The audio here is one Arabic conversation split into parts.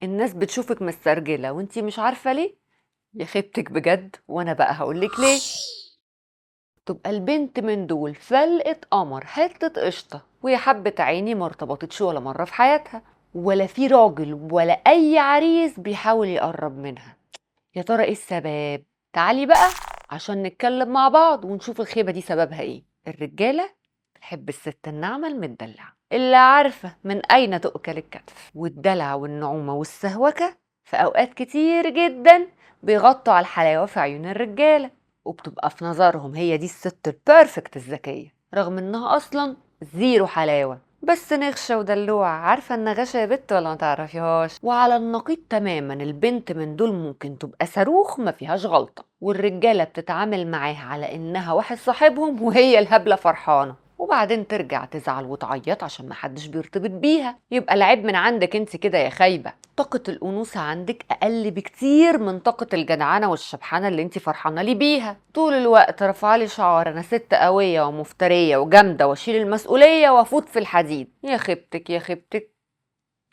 الناس بتشوفك مسترجلة وانتي مش عارفة ليه. يا خيبتك بجد، وانا بقى هقولك ليه. تبقى البنت من دول فلقة قمر حتة قشطة، ويا حبة عيني ما ارتبطتش ولا مرة في حياتها، ولا في راجل ولا اي عريس بيحاول يقرب منها. يا ترى ايه السبب؟ تعالي بقى عشان نتكلم مع بعض ونشوف الخيبة دي سببها ايه. الرجالة بتحب الست الناعمة المدلعة اللي عارفة من أين تؤكل الكتف، والدلع والنعومة والسهوكة في أوقات كتير جدا بيغطوا على الحلاوة في عيون الرجالة، وبتبقى في نظرهم هي دي الست البيرفكت الذكية، رغم إنها أصلا زيرو حلاوة، بس نغشة ودلوعة. عارفة النغشة يا بت ولا ما تعرفيهاش؟ وعلى النقيض تماما البنت من دول ممكن تبقى صاروخ ما فيهاش غلطة، والرجالة بتتعامل معاها على إنها واحد صاحبهم وهي الهبلة فرحانة، وبعدين ترجع تزعل وتعيط عشان محدش بيرتبط بيها. يبقى العيب من عندك انت كده يا خايبة. طاقة الأنوثة عندك أقل بكتير من طاقة الجدعانة والشبحانة اللي انت فرحانة لي بيها. طول الوقت رافعالي شعار أنا ست قوية ومفترية وجامدة واشيل المسؤولية وافوت في الحديد. يا خيبتك يا خيبتك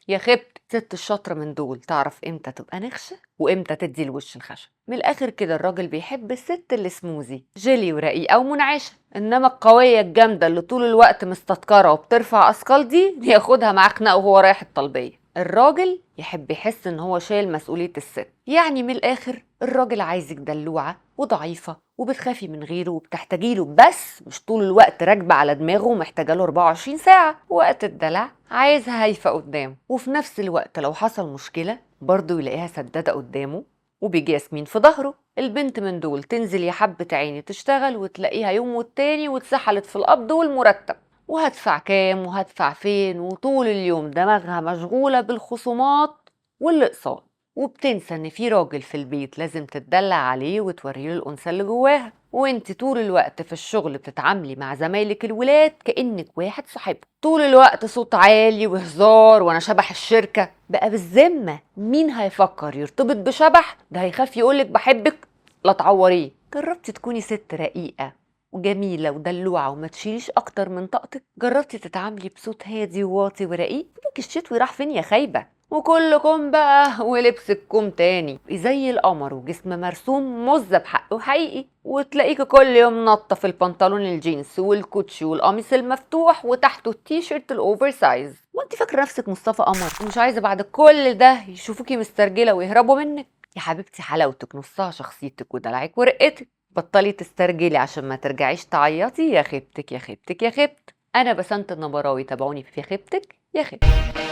يا خبت. ست الشاطرة من دول تعرف امتى تبقى نخشة وامتى تدي الوش الخشب. من الاخر كده الراجل بيحب الست اللي سموزي جيلي ورقيقة ومنعشة، انما القوية الجامدة اللي طول الوقت مستذكرة وبترفع اثقال دي ياخدها معاه خناقه وهو رايح الطلبية. الراجل يحب يحس ان هو شايل مسؤولية الست. يعني من الاخر الراجل عايزك دلوعة وضعيفة وبتخافي من غيره وبتحتاجيله، بس مش طول الوقت راكبة على دماغه ومحتاجة له 24 ساعة. وقت الدلع عايزها هايفة قدامه، وفي نفس الوقت لو حصل مشكلة برضه يلاقيها سدادة قدامه وبيجي ياسمين في ظهره. البنت من دول تنزل يا حبة عيني تشتغل وتلاقيها يوم والتاني واتسحلت في القبض والمرتب، وهدفع كام وهدفع فين، وطول اليوم دماغها مشغولة بالخصومات والاقساط، وبتنسى ان في راجل في البيت لازم تتدلع عليه وتوريله الانثى اللي جواها. وانت طول الوقت في الشغل بتتعاملي مع زمايلك الولاد كأنك واحد صاحبهم، طول الوقت صوت عالي وهزار وانا شبح الشركة. بقى بالذمة مين هيفكر يرتبط بشبح ده؟ هيخاف يقولك بحبك لا تعوريه. جربتي تكوني ست رقيقة وجميلة ودلوعة وما تشيليش أكتر من طاقتك؟ جربتي تتعاملي بصوت هادي وواطي ورقيق؟ ليك الشتوي راح فين يا خايبة؟ وكلكم بقى ولبسكم تاني زي القمر وجسم مرسوم مزة بحقه حقيقي، وتلاقيك كل يوم نطة في البنطلون الجينز والكوتشي والقميص المفتوح وتحته التيشيرت الاوفر سايز. وانت فاكرة نفسك مصطفى قمر ومش عايزة بعد كل ده يشوفوكي مسترجلة ويهربوا منك؟ يا حبيبتي حلاوتك نصها شخصيتك ودلعك ورقتك. بطلي تسترجلي عشان ما ترجعيش تعيطي. يا خيبتك يا خيبتك يا خيبت. انا بسنت النبراوي، تابعوني في خيبتك يا خيبتك.